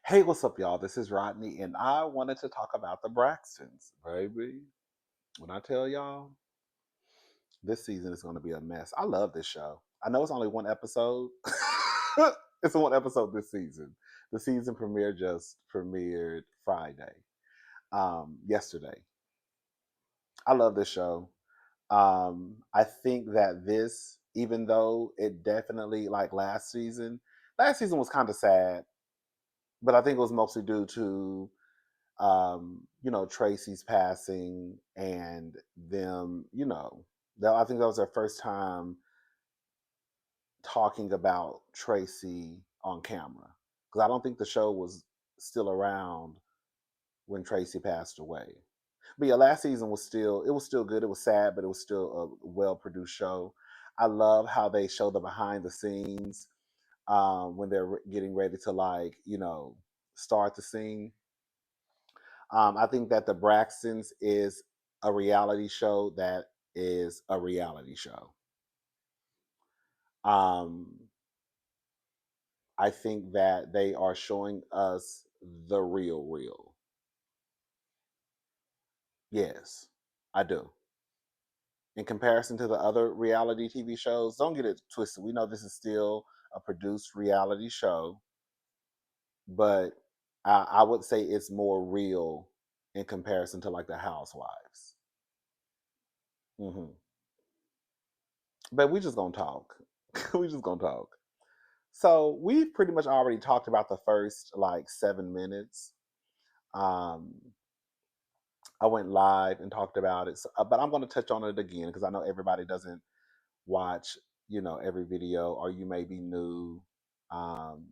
Hey, what's up, y'all? This is Rodney, and I wanted to talk about the Braxtons, baby. When I tell y'all, this season is going to be a mess. I love this show. I know it's only one episode. It's one episode this season. The season premiere just premiered Friday, yesterday. I love this show. I think that this, even though it definitely like last season was kind of sad, but I think it was mostly due to Tracy's passing and them, I think that was their first time talking about Tracy on camera. Because I don't think the show was still around when Tracy passed away. But yeah, last season was still good. It was sad, but it was still a well produced show. I love how they show the behind the scenes when they're getting ready to start the scene. I think that the Braxtons is a reality show that is a reality show. Um, I think that they are showing us the real. Yes, I do. In comparison to the other reality TV shows, don't get it twisted. We know this is still a produced reality show, but I would say it's more real in comparison to like the Housewives. hmm But we just gonna talk. We just gonna talk. So we've pretty much already talked about the first like 7 minutes. Um, I went live and talked about it, but I'm going to touch on it again because I know everybody doesn't watch, every video, or you may be new um,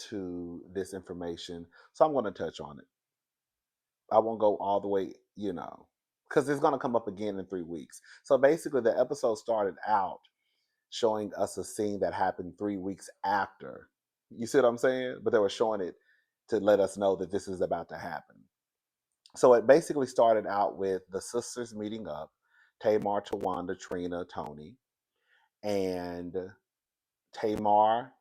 to this information. So I'm going to touch on it. I won't go all the way, because it's going to come up again in 3 weeks. So basically, the episode started out showing us a scene that happened 3 weeks after. You see what I'm saying? But they were showing it to let us know that this is about to happen. So it basically started out with the sisters meeting up, Tamar, Tawanda, Trina, Tony, and Tamar.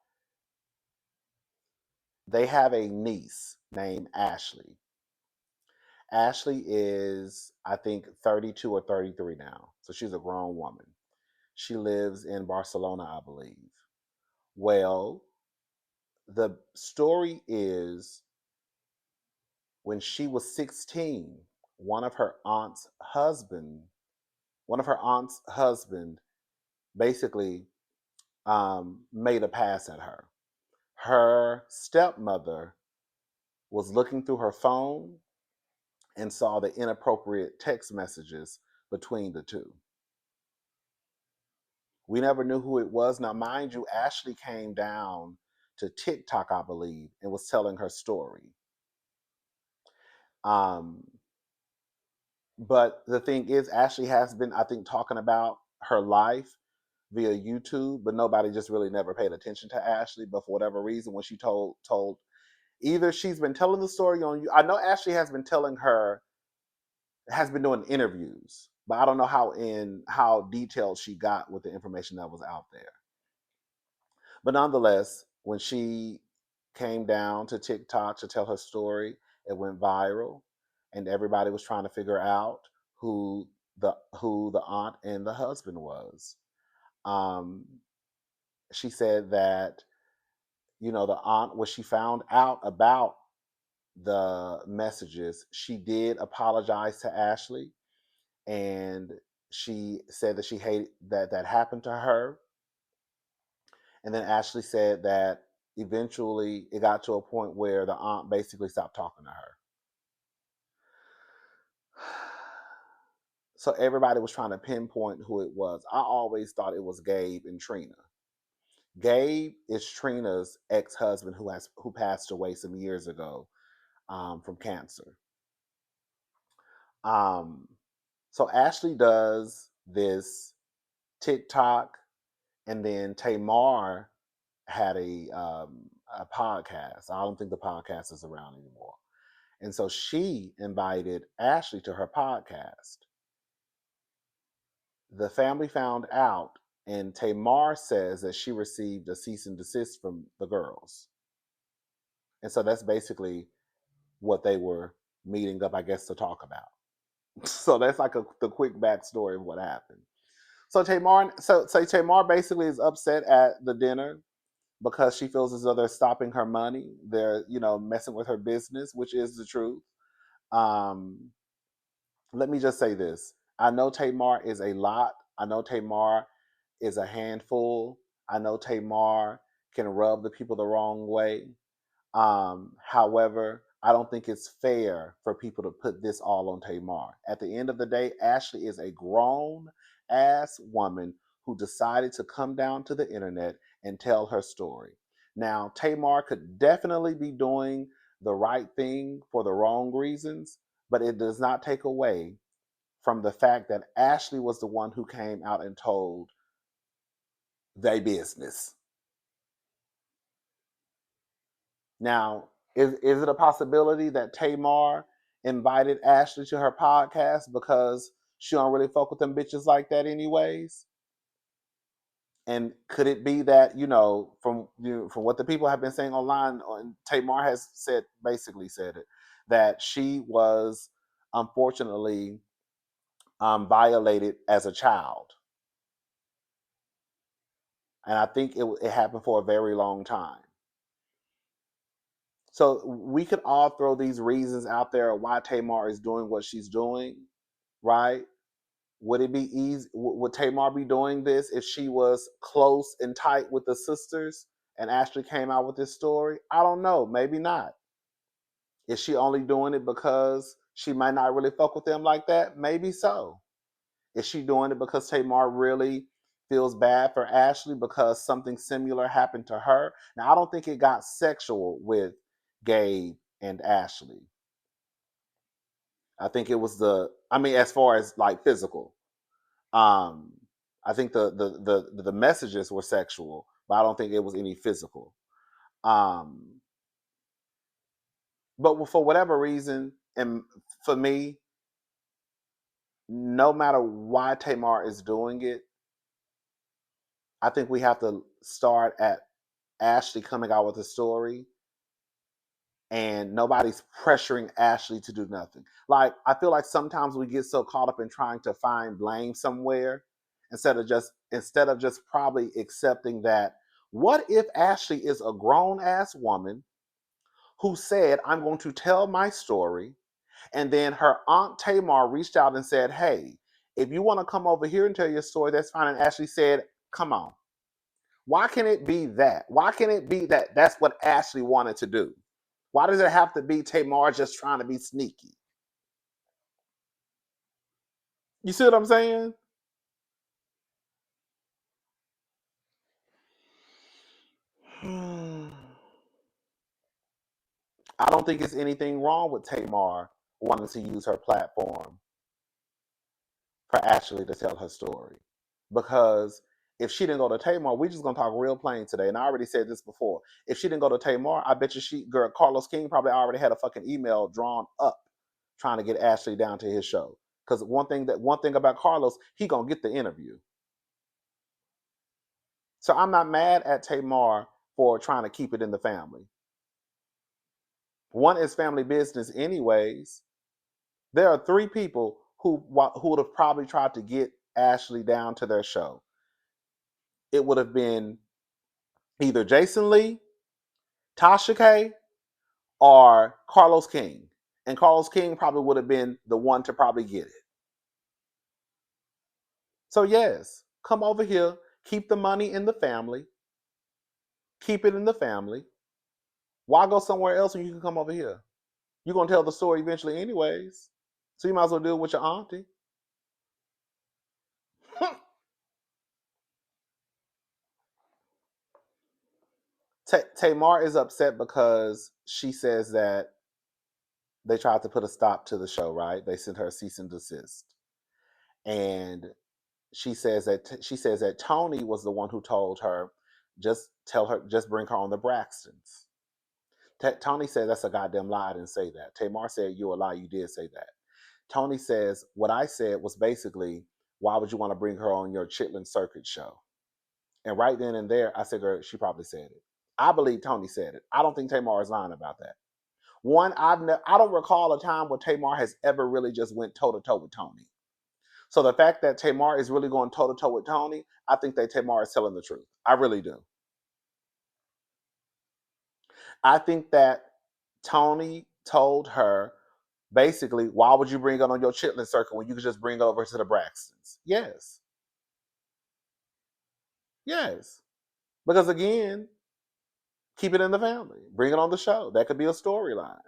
They have a niece named Ashley. Ashley is, I think, 32 or 33 now. So she's a grown woman. She lives in Barcelona, I believe. Well, the story is when she was 16, one of her aunt's husband, one of her aunt's husband basically made a pass at her. Her stepmother was looking through her phone and saw the inappropriate text messages between the two. We never knew who it was. Now, mind you, Ashley came down to TikTok, I believe, and was telling her story. Um, but the thing is, Ashley has been, I think, talking about her life via YouTube, but nobody just really never paid attention to Ashley. But for whatever reason, when she told either she's been telling the story on you. I know Ashley has been doing interviews, but I don't know how detailed she got with the information that was out there. But nonetheless, when she came down to TikTok to tell her story, it went viral, and everybody was trying to figure out who the aunt and the husband was. Um, she said that the aunt, when she found out about the messages, she did apologize to Ashley, and she said that she hated that happened to her. And then Ashley said that eventually it got to a point where the aunt basically stopped talking to her. So everybody was trying to pinpoint who it was. I always thought it was Gabe and Trina. Gabe is Trina's ex-husband who passed away some years ago from cancer. Um, so Ashley does this TikTok, and then Tamar had a podcast. I don't think the podcast is around anymore. And so she invited Ashley to her podcast. The family found out, and Tamar says that she received a cease and desist from the girls. And so that's basically what they were meeting up, I guess, to talk about. So that's like the quick backstory of what happened. So Tamar basically is upset at the dinner because she feels as though they're stopping her money. They're, messing with her business, which is the truth. Um, Let me just say this. I know Tamar is a lot. I know Tamar is a handful. I know Tamar can rub the people the wrong way. However, I don't think it's fair for people to put this all on Tamar. At the end of the day, Ashley is a grown ass woman who decided to come down to the internet and tell her story. Now, Tamar could definitely be doing the right thing for the wrong reasons, but it does not take away from the fact that Ashley was the one who came out and told their business. Now, is it a possibility that Tamar invited Ashley to her podcast because she don't really fuck with them bitches like that anyways? And could it be that, from what the people have been saying online, and Tamar has basically said it, that she was unfortunately violated as a child. And I think it happened for a very long time. So we could all throw these reasons out there of why Tamar is doing what she's doing, right? Would it be easy? Would Tamar be doing this if she was close and tight with the sisters and Ashley came out with this story? I don't know. Maybe not. Is she only doing it because she might not really fuck with them like that? Maybe so. Is she doing it because Tamar really feels bad for Ashley because something similar happened to her? Now, I don't think it got sexual with Gabe and Ashley. I think it was as far as like physical. Um, I think the messages were sexual, but I don't think it was any physical. Um, but for whatever reason, and for me, no matter why Tamar is doing it, I think we have to start at Ashley coming out with a story and nobody's pressuring Ashley to do nothing. Like, I feel like sometimes we get so caught up in trying to find blame somewhere instead of just probably accepting that what if Ashley is a grown ass woman who said, I'm going to tell my story, and then her aunt Tamar reached out and said, hey, if you want to come over here and tell your story, that's fine. And Ashley said, come on. Why can it be that? Why can it be that that's what Ashley wanted to do? Why does it have to be Tamar just trying to be sneaky? You see what I'm saying? I don't think it's anything wrong with Tamar wanting to use her platform for Ashley to tell her story. Because if she didn't go to Tamar, we just gonna talk real plain today. And I already said this before. If she didn't go to Tamar, I bet you Carlos King probably already had a fucking email drawn up trying to get Ashley down to his show. Because one thing about Carlos, he gonna get the interview. So I'm not mad at Tamar for trying to keep it in the family. One is family business, anyways. There are three people who would have probably tried to get Ashley down to their show. It would have been either Jason Lee, Tasha K, or Carlos King. And Carlos King probably would have been the one to probably get it. So, yes, come over here, keep the money in the family, keep it in the family. Why go somewhere else when you can come over here? You're going to tell the story eventually, anyways. So, you might as well do it with your auntie. Tamar is upset because she says that they tried to put a stop to the show, right? They sent her a cease and desist. And she says that Tony was the one who told her, just bring her on the Braxtons. Tony said that's a goddamn lie. I didn't say that. Tamar said you a lie. You did say that. Tony says what I said was basically, why would you want to bring her on your Chitlin Circuit show? And right then and there, I said, girl, she probably said it. I believe Tony said it. I don't think Tamar is lying about that. One, I don't recall a time where Tamar has ever really just went toe to toe with Tony. So the fact that Tamar is really going toe to toe with Tony, I think that Tamar is telling the truth. I really do. I think that Tony told her basically, why would you bring it on your chitlin circle when you could just bring it over to the Braxtons? Yes. Yes. Because again, keep it in the family. Bring it on the show. That could be a storyline.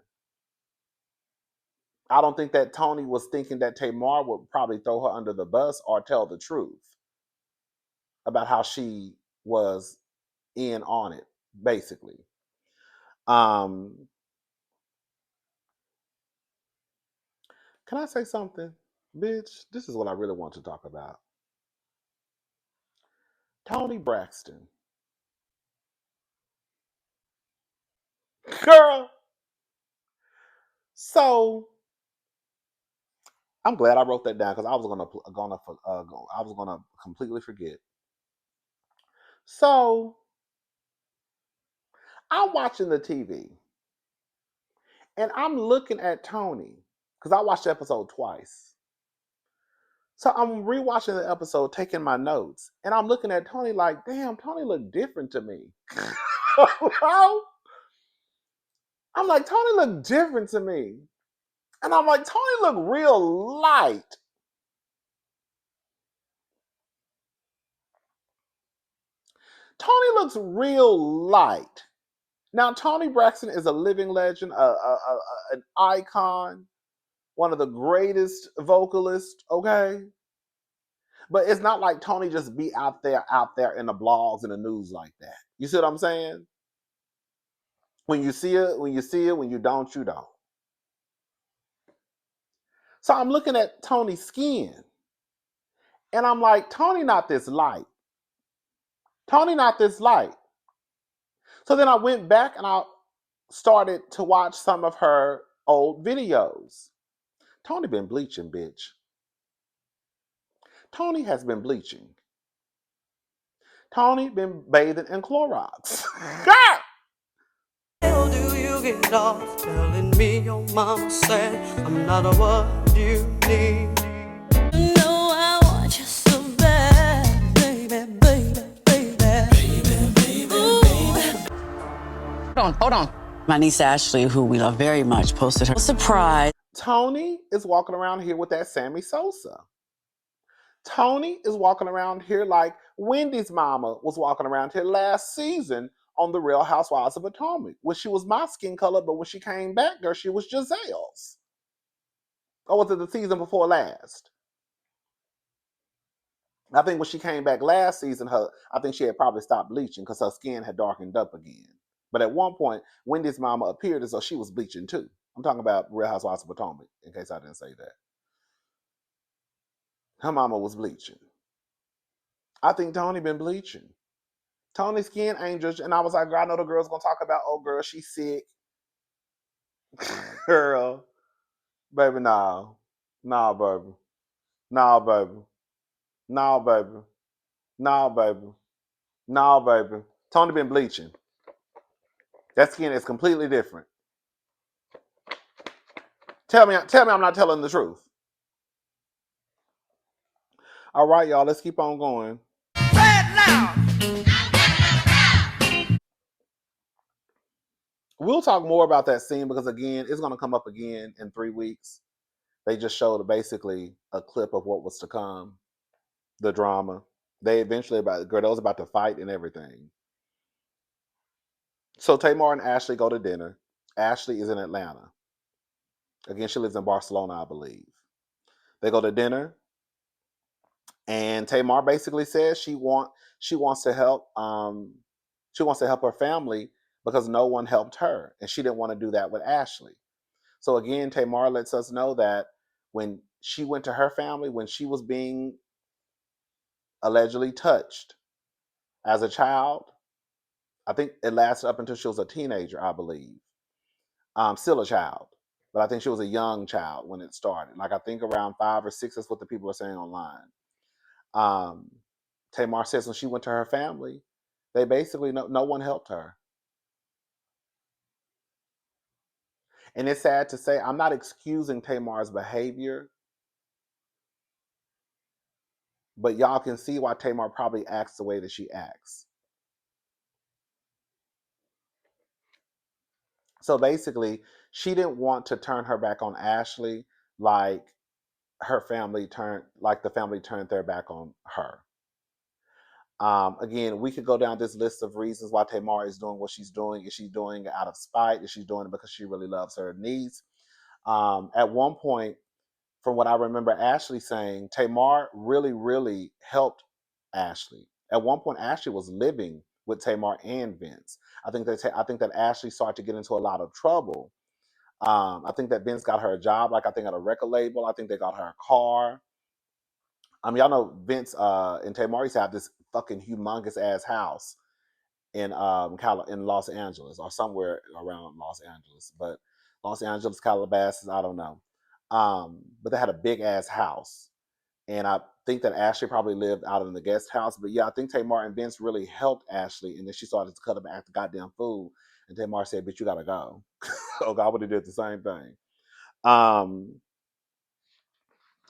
I don't think that Tony was thinking that Tamar would probably throw her under the bus or tell the truth about how she was in on it, basically. Um, can I say something? Bitch, this is what I really want to talk about. Tony Braxton. Girl. So I'm glad I wrote that down because I was gonna completely forget. So I'm watching the TV and I'm looking at Tony because I watched the episode twice. So I'm rewatching the episode, taking my notes, and I'm looking at Tony like, damn, Tony looked different to me. I'm like, Tony looked different to me. And I'm like, Tony looked real light. Tony looks real light. Now, Tony Braxton is a living legend, an icon, one of the greatest vocalists, okay? But it's not like Tony just be out there in the blogs and the news like that. You see what I'm saying? When you see it, when you don't, you don't. So I'm looking at Tony's skin, and I'm like, Tony not this light. Tony not this light. So then I went back and I started to watch some of her old videos. Tony been bleaching, bitch. Tony has been bleaching. Tony been bathing in Clorox. God! How do you get off telling me your mama said I'm not what you need? No, I want you so bad, baby, baby, baby, baby, baby, baby. Hold on. My niece Ashley, who we love very much, posted her surprise. Tony is walking around here with that Sammy Sosa. Tony is walking around here like Wendy's mama was walking around here last season on The Real Housewives of Potomac. When she was my skin color, but when she came back, girl, she was Giselle's. Or was it the season before last? I think when she came back last season, I think she had probably stopped bleaching because her skin had darkened up again. But at one point, Wendy's mama appeared as though she was bleaching too. I'm talking about Real Housewives of Potomac, in case I didn't say that. Her mama was bleaching. I think Tony been bleaching. Tony's skin ain't just, and I was like, girl, I know the girl's gonna talk about, oh girl, she's sick. Girl, baby, no. No, baby. No, baby. No, baby. No, baby. No, baby. Tony been bleaching. That skin is completely different. Tell me I'm not telling the truth. All right, y'all, let's keep on going. We'll talk more about that scene because again, it's gonna come up again in 3 weeks. They just showed basically a clip of what was to come, the drama. They eventually Gerdo's about to fight and everything. So Tamar and Ashley go to dinner. Ashley is in Atlanta. Again, she lives in Barcelona, I believe. They go to dinner, and Tamar basically says she wants to help. She wants to help her family because no one helped her, and she didn't want to do that with Ashley. So again, Tamar lets us know that when she went to her family, when she was being allegedly touched as a child, I think it lasted up until she was a teenager, I believe. Still a child, but I think she was a young child when it started. Like I think around 5 or 6 is what the people are saying online. Um, Tamar says when she went to her family, they basically no one helped her. And it's sad to say, I'm not excusing Tamar's behavior, but y'all can see why Tamar probably acts the way that she acts. So basically, she didn't want to turn her back on Ashley like the family turned their back on her. Again, we could go down this list of reasons why Tamar is doing what she's doing. Is she doing it out of spite? Is she doing it because she really loves her niece? At one point, from what I remember Ashley saying, Tamar really, really helped Ashley. At one point, Ashley was living with Tamar and Vince. I think that Ashley started to get into a lot of trouble. I think that Vince got her a job, like I think at a record label. I think they got her a car. Y'all know Vince and Tamar used to have this fucking humongous ass house in Los Angeles or somewhere around Los Angeles, but Los Angeles, Calabasas, I don't know. But they had a big ass house, and I think that Ashley probably lived out in the guest house. But yeah, I think Tamar and Vince really helped Ashley, and then she started to cut him back the goddamn food. And Tamar said, "Bitch, you gotta go." Oh God, I would have did the same thing. Um,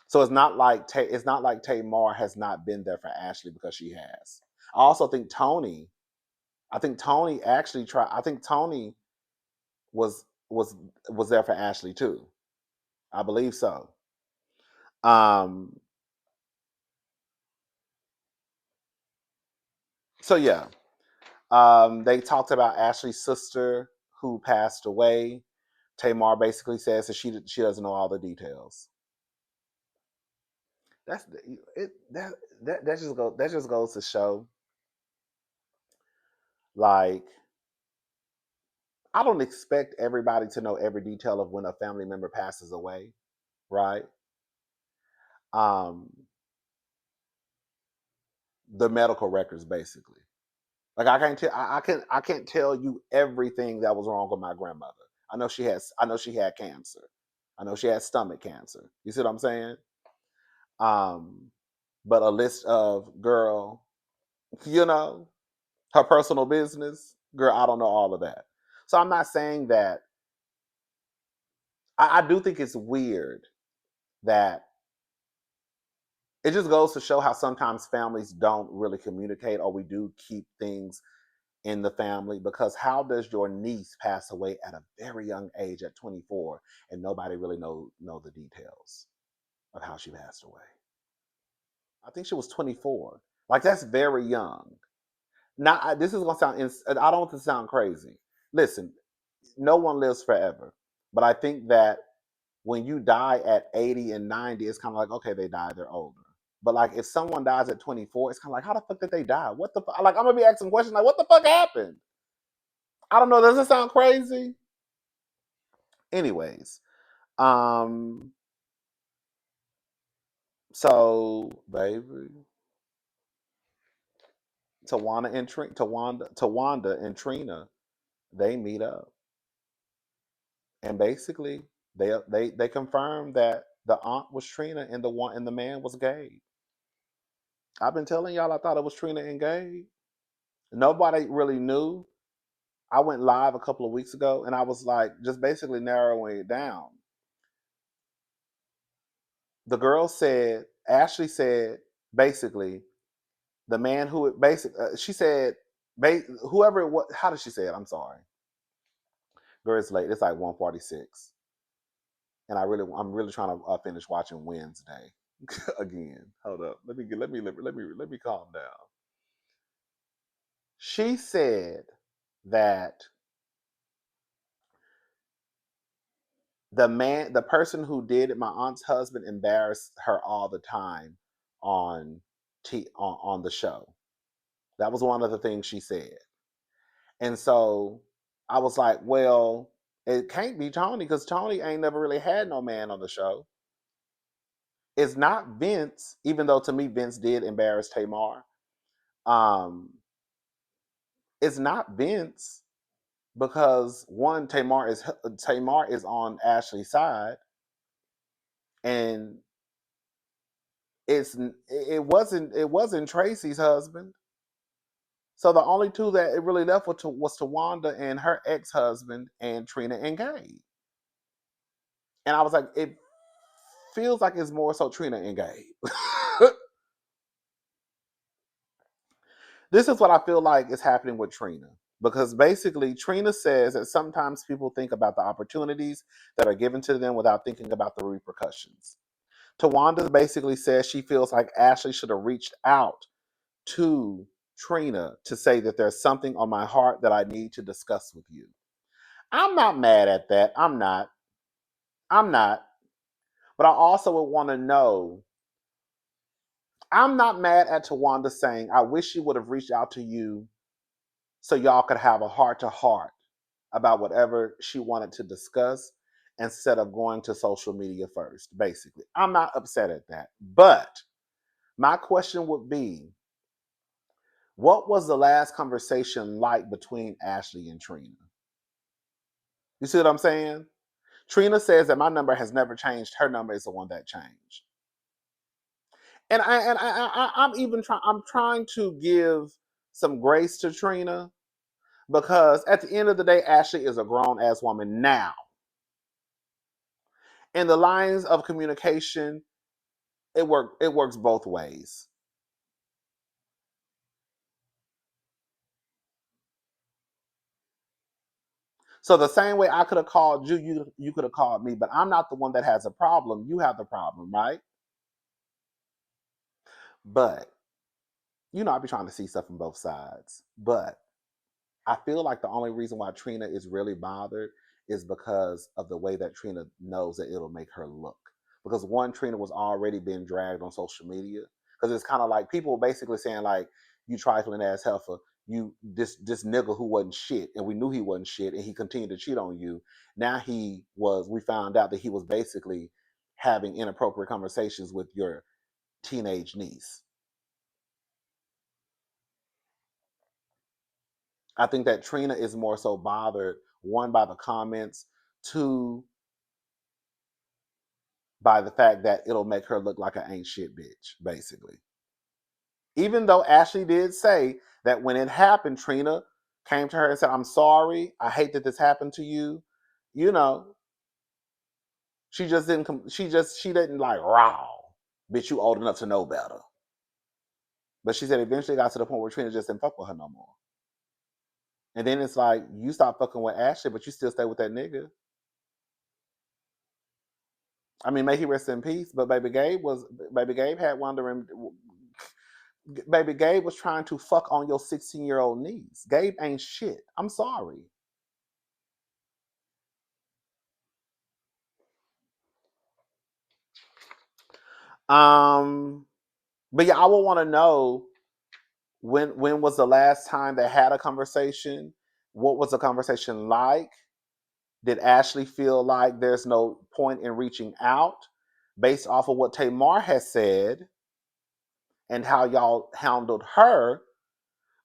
so it's not like Tamar has not been there for Ashley, because she has. I also think Tony. I think Tony actually tried. I think Tony was was was there for Ashley too. I believe so. Um, so yeah, they talked about Ashley's sister who passed away. Tamar basically says that she doesn't know all the details. That's it. That just goes to show, like, I don't expect everybody to know every detail of when a family member passes away, right? Um, the medical records, basically. Like I can't tell you everything that was wrong with my grandmother. I know she had cancer. I know she had stomach cancer. You see what I'm saying? Um, but a list of, girl, you know, her personal business, girl, I don't know all of that. So I'm not saying that. I do think it's weird that it just goes to show how sometimes families don't really communicate, or we do keep things in the family, because how does your niece pass away at a very young age at 24 and nobody really know the details of how she passed away? I think she was 24. Like, that's very young. Now, this is gonna sound. I don't want to sound crazy. Listen, no one lives forever, but I think that when you die at 80 and 90, it's kind of like, okay, they died, they're older. But like, if someone dies at 24, it's kind of like, how the fuck did they die? What the fuck? Like, I'm gonna be asking questions like, what the fuck happened? I don't know. Does it sound crazy? Anyways, um, so baby, Tawanda and Trina, they meet up, and basically they confirmed that the aunt was Trina and the man was Gabe. I've been telling y'all, I thought it was Trina and Gabe. Nobody really knew. I went live a couple of weeks ago, and I was like, just basically narrowing it down. The girl said, Ashley said, basically, the man who she said, whoever it was, how did she say it? I'm sorry, girl, it's late. It's like 1:46, and I'm really trying to finish watching Wednesday again. Hold up, let me calm down. She said that the person who did it, my aunt's husband, embarrassed her all the time on on the show. That was one of the things she said. And so I was like, well, it can't be Tony, because Tony ain't never really had no man on the show. It's not Vince, even though to me Vince did embarrass Tamar. Um, it's not Vince, because one, Tamar is on Ashley's side, and it wasn't Tracy's husband. So the only two that it really left was Tawanda and her ex husband, and Trina and Gabe. And I was like, it feels like it's more so Trina and Gabe. This is what I feel like is happening with Trina. Because basically, Trina says that sometimes people think about the opportunities that are given to them without thinking about the repercussions. Tawanda basically says she feels like Ashley should have reached out to Trina to say that there's something on my heart that I need to discuss with you. I'm not mad at that. I'm not. I'm not. But I also would want to know. I'm not mad at Tawanda saying, I wish she would have reached out to you so y'all could have a heart to heart about whatever she wanted to discuss instead of going to social media first, basically. I'm not upset at that. But my question would be, what was the last conversation like between Ashley and Trina? You see what I'm saying? Trina says that my number has never changed. Her number is the one that changed. I'm even trying. I'm trying to give some grace to Trina because at the end of the day, Ashley is a grown ass woman now, and the lines of communication it works both ways. So the same way I could have called you, you could have called me, but I'm not the one that has a problem. You have the problem, right? But I be trying to see stuff from both sides. But I feel like the only reason why Trina is really bothered is because of the way that Trina knows that it'll make her look. Because one, Trina was already being dragged on social media. Because it's kind of like people basically saying like, "You trifling ass heifer, you this nigga who wasn't shit," and we knew he wasn't shit, and he continued to cheat on you. Now he was. We found out that he was basically having inappropriate conversations with your teenage niece. I think that Trina is more so bothered, one, by the comments, two, by the fact that it'll make her look like an ain't shit bitch, basically. Even though Ashley did say that when it happened, Trina came to her and said, I'm sorry. I hate that this happened to you. You know, she didn't like, raw, bitch, you old enough to know better. But she said eventually got to the point where Trina just didn't fuck with her no more. And then it's like, you stop fucking with Ashley, but you still stay with that nigga. I mean, may he rest in peace. But Baby Gabe had wondering. Baby Gabe was trying to fuck on your 16-year-old niece. Gabe ain't shit. I'm sorry. Um, but yeah, I would want to know when was the last time they had a conversation? What was the conversation like? Did Ashley feel like there's no point in reaching out based off of what Tamar has said and how y'all handled her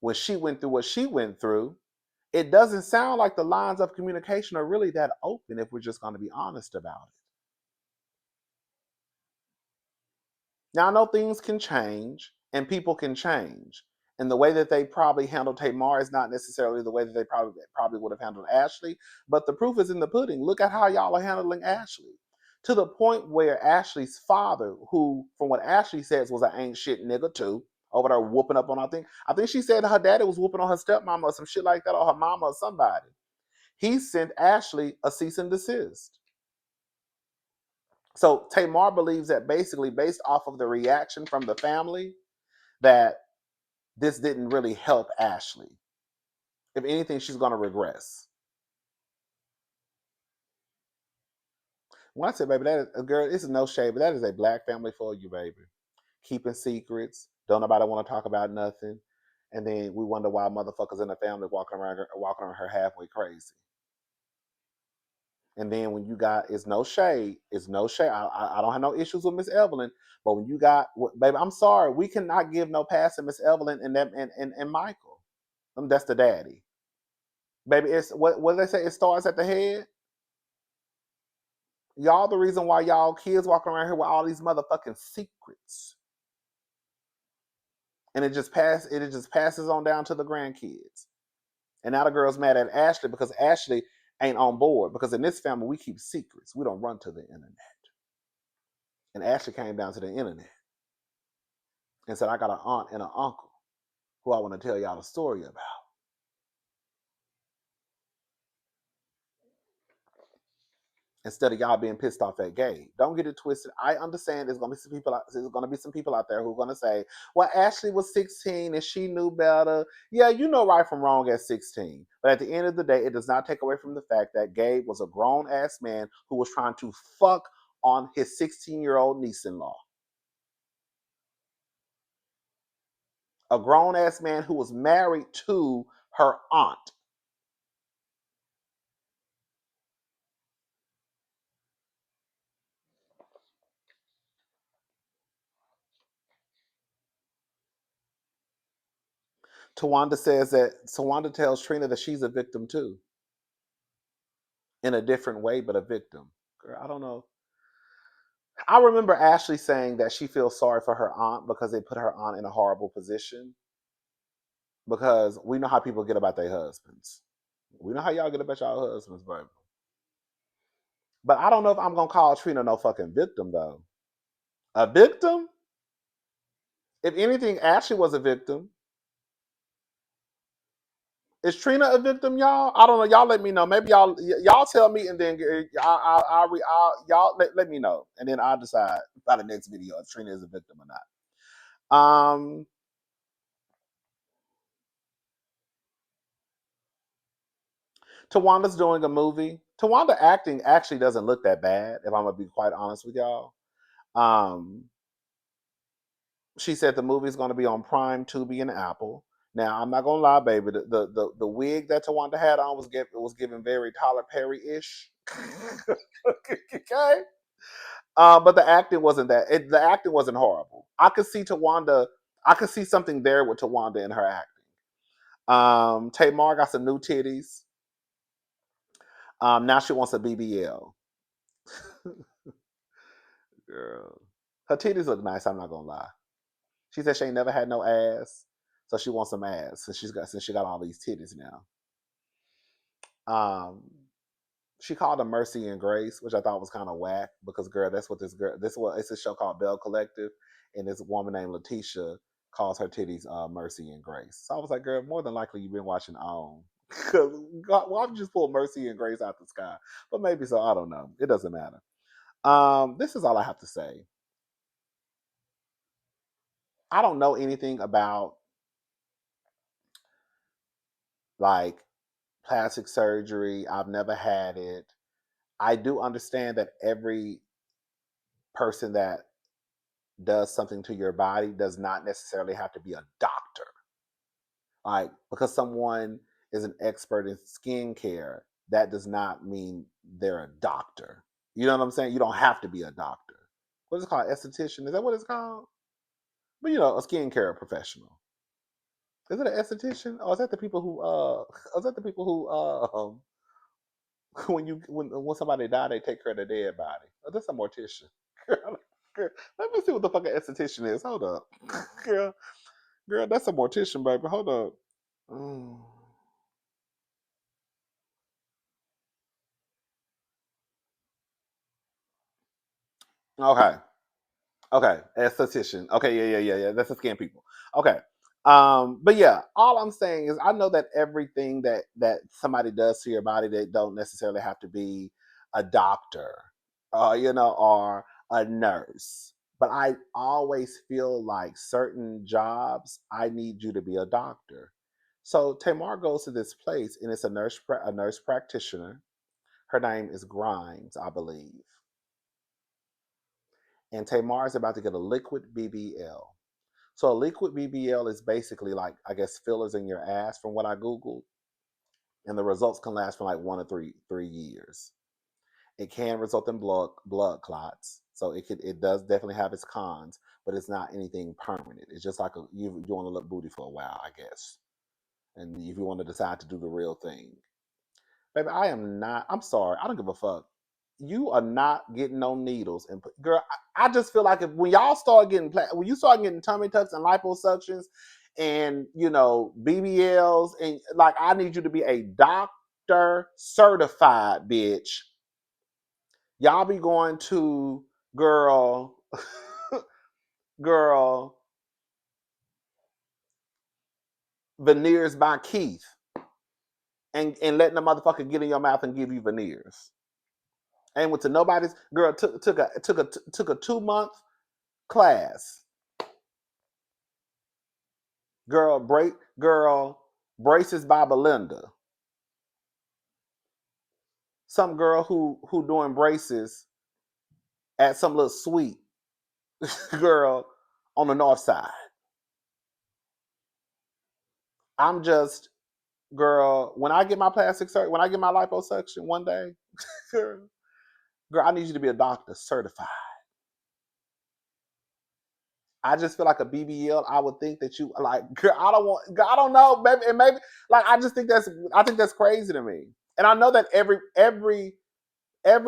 when she went through what she went through? It doesn't sound like the lines of communication are really that open if we're just going to be honest about it. Now, I know things can change and people can change. And the way that they probably handled Tamar is not necessarily the way that they probably would have handled Ashley. But the proof is in the pudding. Look at how y'all are handling Ashley. To the point where Ashley's father, who, from what Ashley says, was an ain't shit nigga too, over there whooping up on her thing. I think she said her daddy was whooping on her stepmama or some shit like that, or her mama or somebody. He sent Ashley a cease and desist. So Tamar believes that basically, based off of the reaction from the family, that this didn't really help Ashley. If anything, she's going to regress. When I say, baby, that is a girl, this is no shade, but that is a black family for you, baby. Keeping secrets, don't nobody want to talk about nothing, and then we wonder why motherfuckers in the family walking around her halfway crazy. And then when you got, it's no shade, it's no shade. I don't have no issues with Miss Evelyn, but when you got, baby, I'm sorry, we cannot give no pass to Miss Evelyn and Michael. That's the daddy, baby. It's what do they say? It starts at the head. Y'all the reason why y'all kids walking around here with all these motherfucking secrets, and it just passes on down to the grandkids. And now the girl's mad at Ashley because Ashley ain't on board because in this family we keep secrets. We don't run to the internet. And Ashley came down to the internet and said, I got an aunt and an uncle who I want to tell y'all a story about. Instead of y'all being pissed off at Gabe. Don't get it twisted. I understand there's gonna be some people out there who are gonna say, well, Ashley was 16 and she knew better. Yeah, you know right from wrong at 16. But at the end of the day, it does not take away from the fact that Gabe was a grown ass man who was trying to fuck on his 16-year-old niece-in-law. A grown ass man who was married to her aunt. Tawanda tells Trina that she's a victim too. In a different way, but a victim. Girl, I don't know. I remember Ashley saying that she feels sorry for her aunt because they put her aunt in a horrible position. Because we know how people get about their husbands. We know how y'all get about y'all husbands, baby. But I don't know if I'm gonna call Trina no fucking victim though. A victim? If anything, Ashley was a victim. Is Trina a victim, y'all? I don't know. Y'all let me know. Maybe y'all tell me, and then y'all let me know, and then I'll decide by the next video if Trina is a victim or not. Tawanda's doing a movie. Tawanda acting actually doesn't look that bad, if I'm gonna be quite honest with y'all. Um, she said the movie's gonna be on Prime, Tubi, and Apple. Now I'm not gonna lie, baby. The wig that Tawanda had on was giving very Tyler Perry ish. Okay. But the acting wasn't the acting wasn't horrible. I could see Tawanda. I could see something there with Tawanda in her acting. Tamar got some new titties. Now she wants a BBL. Girl. Her titties look nice, I'm not gonna lie. She said she ain't never had no ass, so she wants some ass since she got all these titties now. Um, she called them Mercy and Grace, which I thought was kind of whack because girl, that's what it's a show called Bell Collective, and this woman named Letitia calls her titties Mercy and Grace. So I was like, girl, more than likely you've been watching OWN. Because why would you just pull Mercy and Grace out the sky? But maybe so, I don't know. It doesn't matter. This is all I have to say. I don't know anything about like plastic surgery. I've never had it. I do understand that every person that does something to your body does not necessarily have to be a doctor. Like because someone is an expert in skincare, that does not mean they're a doctor. You know what I'm saying? You don't have to be a doctor. What is it called? Esthetician? Is that what it's called? But a skincare professional. Is it an esthetician? Or is that the people who is that the people who when somebody die, they take care of their dead body. Oh, that's a mortician. Girl, let me see what the fucking esthetician is. Hold up, girl, girl, that's a mortician, baby. Hold up. Mm. Okay, okay, esthetician. Okay, yeah. That's the scan people. Okay. But yeah, all I'm saying is I know that everything that somebody does to your body, they don't necessarily have to be a doctor, or a nurse. But I always feel like certain jobs, I need you to be a doctor. So Tamar goes to this place, and it's a nurse practitioner. Her name is Grimes, I believe. And Tamar is about to get a liquid BBL. So a liquid BBL is basically like I guess fillers in your ass from what I googled, and the results can last for like 1 to 3 years. It can result in blood clots, so it does definitely have its cons, but it's not anything permanent. It's just like you want to look booty for a while, I guess, and if you want to decide to do the real thing. Baby, I am not. I'm sorry. I don't give a fuck. You are not getting no needles. And girl, I just feel like when y'all start getting when you start getting tummy tucks and liposuctions and BBLs and like I need you to be a doctor doctor certified, bitch. Y'all be going to girl, girl, veneers by Keith and letting the motherfucker get in your mouth and give you veneers. Ain't went to nobody's girl took a 2 month class. Girl braces by Belinda. Some girl who doing braces at some little suite girl on the north side. I'm just girl. When I get my plastic surgery, when I get my liposuction one day, girl, I need you to be a doctor certified. I just feel like a BBL. I would think that you like. Girl, I don't want. Girl, I don't know. Maybe. Like I just think that's. I think that's crazy to me. And I know that every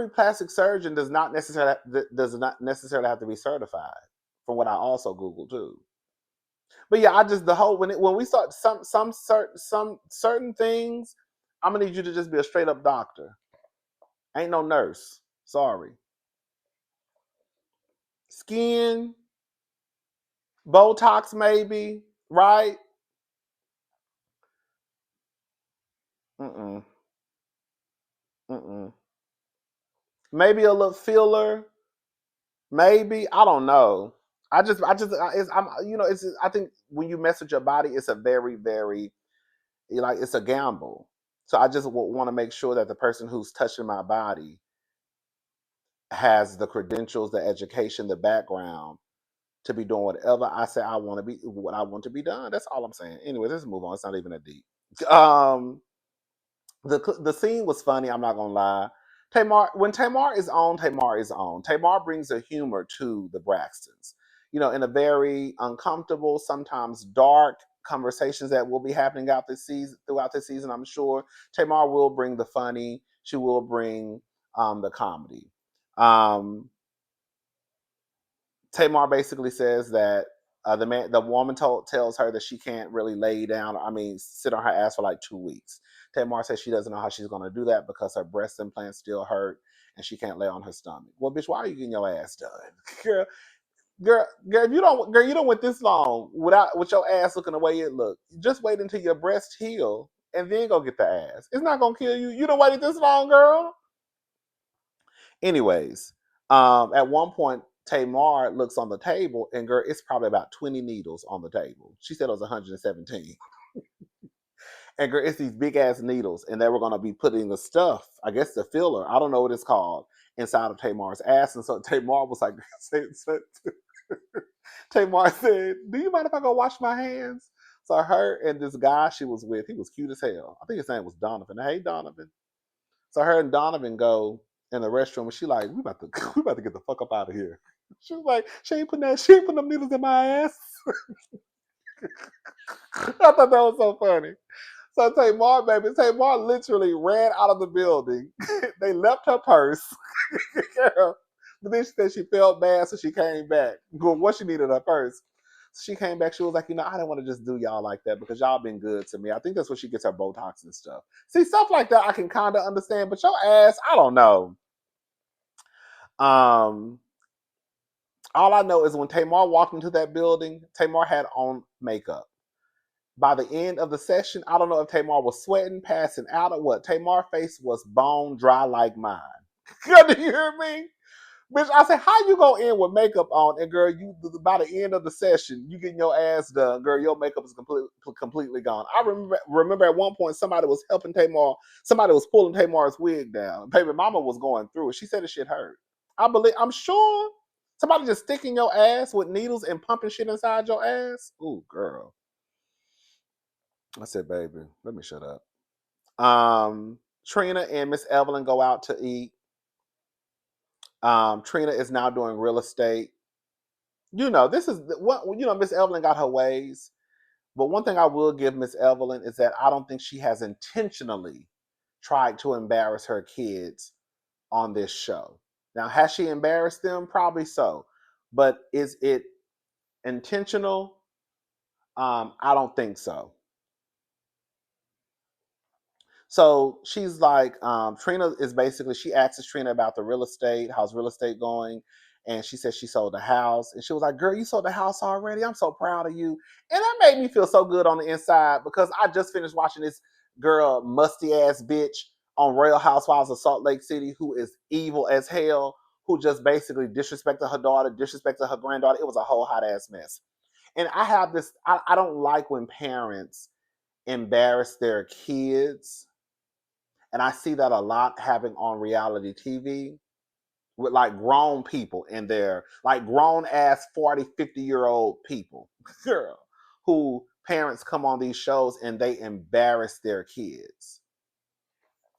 plastic surgeon does not necessarily have to be certified. From what I also Googled too. But yeah, I just the whole when we start some certain things, I'm gonna need you to just be a straight up doctor. Ain't no nurse. Sorry. Skin, Botox maybe, right? Mm-mm. Mm-mm. Maybe a little filler, maybe. I don't know. I'm, it's. I think when you mess with your body, it's a very, very like it's a gamble. So I just want to make sure that the person who's touching my body has the credentials, the education, the background to be doing whatever I say I want to be, what I want to be done. That's all I'm saying. Anyway, let's move on. It's not even that deep. Um, the scene was funny. I'm not gonna lie. When Tamar is on, Tamar is on. Tamar brings a humor to the Braxtons. In a very uncomfortable, sometimes dark conversations that will be happening out this season. Throughout this season, I'm sure Tamar will bring the funny. She will bring the comedy. Um, Tamar basically says that the woman tells her that she can't really lay down. I mean, sit on her ass for like 2 weeks. Tamar says she doesn't know how she's going to do that because her breast implants still hurt and she can't lay on her stomach. Well, bitch, why are you getting your ass done, girl? Girl, if you don't went this long with your ass looking the way it looked. Just wait until your breast heal and then go get the ass. It's not gonna kill you. You don't waited this long, girl. Anyways, at one point, Tamar looks on the table, and girl, it's probably about 20 needles on the table. She said it was 117. And girl, it's these big ass needles, and they were gonna be putting the stuff, I guess the filler, I don't know what it's called, inside of Tamar's ass. And so Tamar was like, Tamar said, "Do you mind if I go wash my hands?" So her and this guy she was with, he was cute as hell. I think his name was Donovan. Hey, Donovan. So her and Donovan go in the restroom, and she like, we about to we about to get the fuck up out of here. She was like, she ain't putting them needles in my ass. I thought that was so funny. So Tamar literally ran out of the building. They left her purse. Girl. But then she said she felt bad, so she came back. Well, what she needed her purse. So she came back. She was like, I didn't want to just do y'all like that because y'all been good to me. I think that's where she gets her Botox and stuff. See, stuff like that I can kind of understand, but your ass, I don't know. Um, all I know is when Tamar walked into that building, Tamar had on makeup. By the end of the session, I don't know if Tamar was sweating, passing out, or what. Tamar's face was bone dry like mine. Do you hear me? Bitch, I said, how you gonna end with makeup on? And girl, you by the end of the session, you getting your ass done, girl. Your makeup is completely gone. I remember at one point somebody was helping Tamar. Somebody was pulling Tamar's wig down. Baby mama was going through it. She said the shit hurt. I'm sure somebody just sticking your ass with needles and pumping shit inside your ass. Ooh, girl. I said, baby, let me shut up. Trina and Miss Evelyn go out to eat. Trina is now doing real estate. This is what Miss Evelyn got her ways. But one thing I will give Miss Evelyn is that I don't think she has intentionally tried to embarrass her kids on this show. Now, has she embarrassed them? Probably so. But is it intentional? I don't think so. So she's like, Trina is basically, she asks Trina about the real estate, how's real estate going? And she said she sold the house. And she was like, girl, you sold the house already? I'm so proud of you. And that made me feel so good on the inside because I just finished watching this girl, musty ass bitch on Real Housewives of Salt Lake City, who is evil as hell, who just basically disrespected her daughter, disrespected her granddaughter. It was a whole hot ass mess. And I have this, I don't like when parents embarrass their kids, and I see that a lot having on reality TV with like grown people in there, like grown ass 40, 50-year-old people, girl, who parents come on these shows and they embarrass their kids.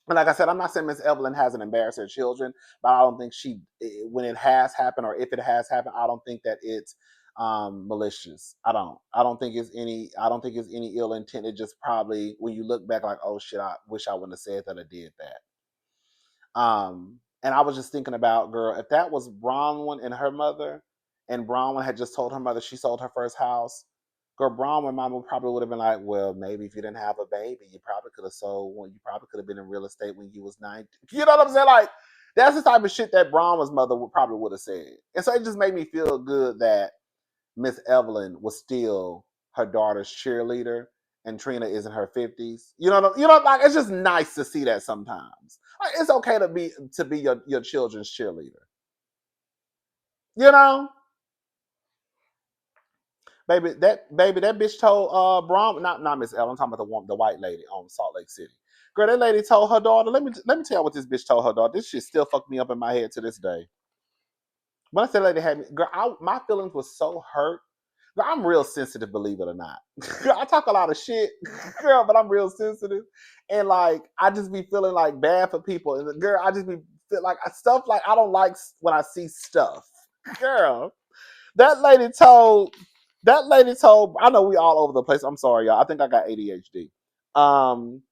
And like I said, I'm not saying Miss Evelyn hasn't embarrassed her children, but I don't think when it has happened or if it has happened, I don't think that it's malicious. I don't think it's any. I don't think it's any ill intent. It just probably when you look back, like, oh shit, I wish I wouldn't have said that or did that. And I was just thinking about, girl, if that was Bronwyn and her mother, and Bronwyn had just told her mother she sold her first house, girl, Bronwyn mama probably would have been like, well, maybe if you didn't have a baby, you probably could have sold one. You probably could have been in real estate when you was 19. You know what I'm saying? Like, that's the type of shit that Bronwyn's mother probably would have said. And so it just made me feel good that Miss Evelyn was still her daughter's cheerleader and Trina is in her 50s. Like it's just nice to see that sometimes. Like, it's okay to be your children's cheerleader. You know? That bitch told Brom, not Miss Evelyn, I'm talking about the white lady on Salt Lake City. Girl, that lady told her daughter, let me tell you what this bitch told her daughter. This shit still fucked me up in my head to this day. Once that lady had me, girl, my feelings was so hurt. Girl, I'm real sensitive, believe it or not. Girl, I talk a lot of shit, girl, but I'm real sensitive. And like, I just be feeling like bad for people. And girl, I just be feel like stuff like I don't like when I see stuff. Girl, that lady told, I know we all over the place. I'm sorry, y'all. I think I got ADHD. Um,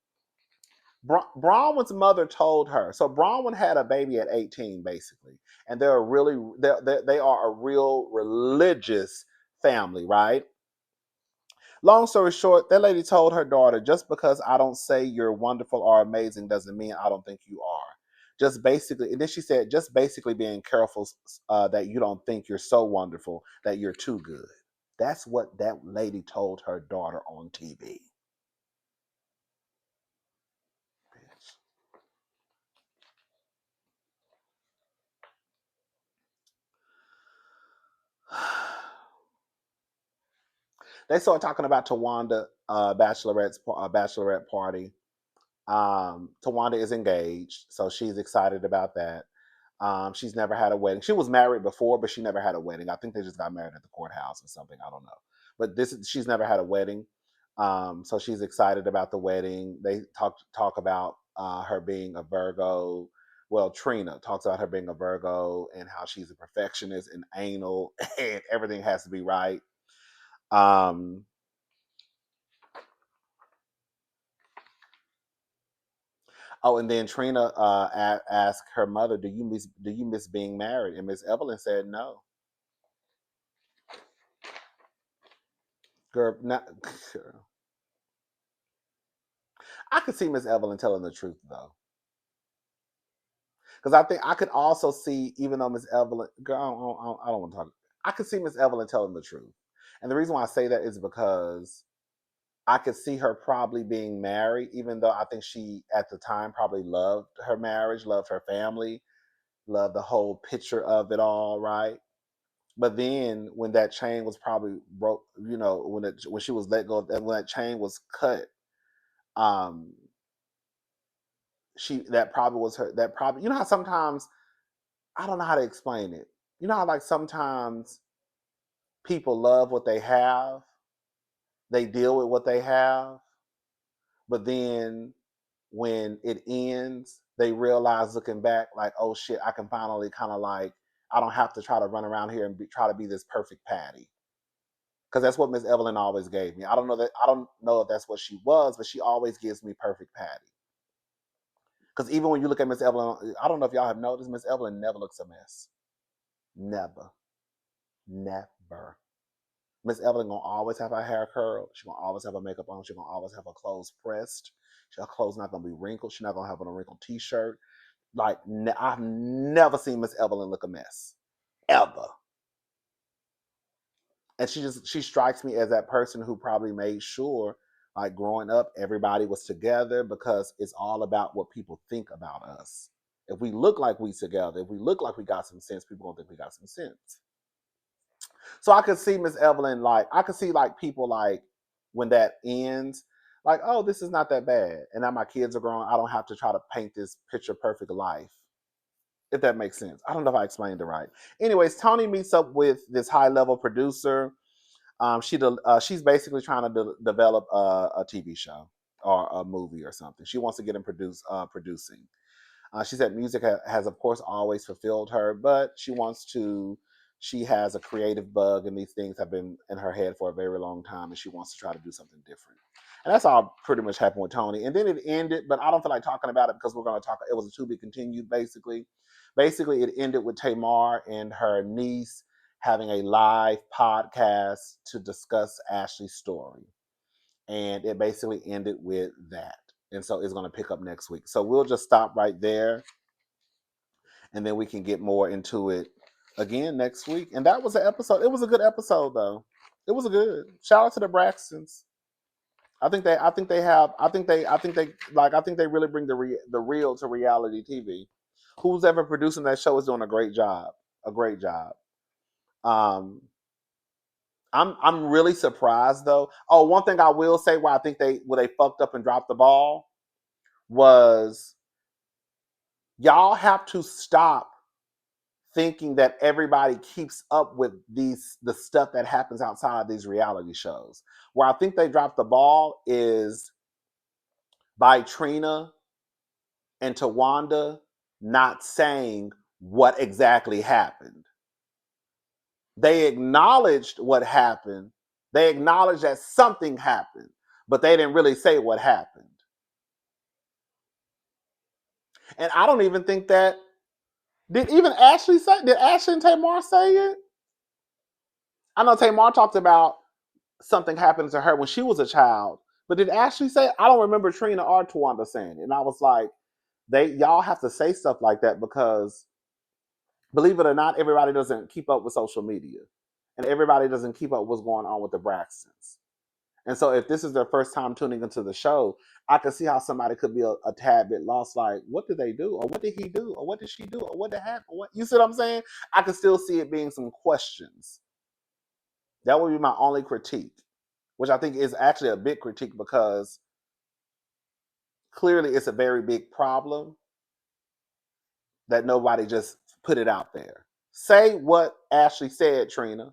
Bronwyn's mother told her. So Bronwyn had a baby at 18, basically, and they are a real religious family, right? Long story short, that lady told her daughter, just because I don't say you're wonderful or amazing doesn't mean I don't think you are. Just basically, and then she said, just basically being careful that you don't think you're so wonderful that you're too good. That's what that lady told her daughter on TV. They started talking about Tawanda bachelorette party. Tawanda is engaged, so she's excited about that. She's never had a wedding. She was married before, but she never had a wedding. I think they just got married at the courthouse or something. I don't know. But she's never had a wedding. So she's excited about the wedding. They talk about her being a Virgo. Well, Trina talks about her being a Virgo and how she's a perfectionist and anal and everything has to be right. Um, Oh, and then Trina asked her mother, "Do you miss being married?" And Miss Evelyn said, "No, girl, not." Girl. I could see Miss Evelyn telling the truth though, because I think I could also see, even though Miss Evelyn, girl, I don't want to talk. I could see Miss Evelyn telling the truth, and the reason why I say that is because I could see her probably being married, even though I think she at the time probably loved her marriage, loved her family, loved the whole picture of it all, right? But then when that chain was probably broke, when she was let go, and when that chain was cut, um, that probably was her. That probably, how sometimes, I don't know how to explain it. You know how like sometimes people love what they have, they deal with what they have, but then when it ends, they realize looking back, like, oh shit, I can finally kind of like, I don't have to try to run around here and try to be this perfect Patty. Because that's what Miss Evelyn always gave me. I don't know if that's what she was, but she always gives me perfect Patty. Because even when you look at Miss Evelyn, I don't know if y'all have noticed, Miss Evelyn never looks a mess. Never. Never. Miss Evelyn gonna always have her hair curled. She gonna always have her makeup on. She gonna always have her clothes pressed. Her clothes not gonna be wrinkled. She's not gonna have on a wrinkled T-shirt. Like I've never seen Miss Evelyn look a mess ever. And she strikes me as that person who probably made sure, like growing up, everybody was together because it's all about what people think about us. If we look like we together, if we look like we got some sense, people gonna think we got some sense. So I could see Miss Evelyn, like I could see like people like when that ends, like, oh, this is not that bad. And now my kids are grown. I don't have to try to paint this picture perfect life. If that makes sense. I don't know if I explained it right. Anyways, Tony meets up with this high level producer. She's basically trying to develop a TV show or a movie or something. She wants to get in producing. She said music has, of course, always fulfilled her, but she wants to. She has a creative bug, and these things have been in her head for a very long time, and she wants to try to do something different. And that's all pretty much happened with Tony. And then it ended, but I don't feel like talking about it because we're going to talk. It was a to be continued, basically. Basically, it ended with Tamar and her niece having a live podcast to discuss Ashley's story, and it basically ended with that. And so it's going to pick up next week. So we'll just stop right there, and then we can get more into it again next week. And that was an episode. It was a good episode, though. It was a good. Shout out to the Braxtons. I think they really bring the real to reality TV. Who's ever producing that show is doing a great job. A great job. Um, I'm really surprised though. Oh, one thing I will say where I think they fucked up and dropped the ball was y'all have to stop thinking that everybody keeps up with the stuff that happens outside of these reality shows. Where I think they dropped the ball is by Trina and Tawanda not saying what exactly happened. They acknowledged what happened. They acknowledged that something happened, but they didn't really say what happened. And I don't even think that did even Ashley say. Did Ashley and Tamar say it? I know Tamar talked about something happened to her when she was a child, but did Ashley say it? I don't remember Trina or Tawanda saying it. And I was like, y'all have to say stuff like that because believe it or not, everybody doesn't keep up with social media, and everybody doesn't keep up what's going on with the Braxtons. And so if this is their first time tuning into the show, I can see how somebody could be a tad bit lost. Like, what did they do? Or what did he do? Or what did she do? Or what did happen? What, you see what I'm saying? I can still see it being some questions. That would be my only critique, which I think is actually a big critique because clearly it's a very big problem that nobody just put it out there. Say what Ashley said, Trina.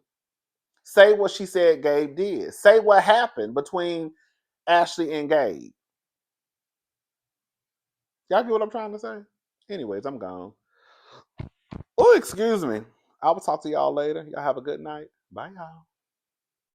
Say what she said Gabe did. Say what happened between Ashley and Gabe. Y'all get what I'm trying to say? Anyways, I'm gone. Oh, excuse me. I will talk to y'all later. Y'all have a good night. Bye, y'all.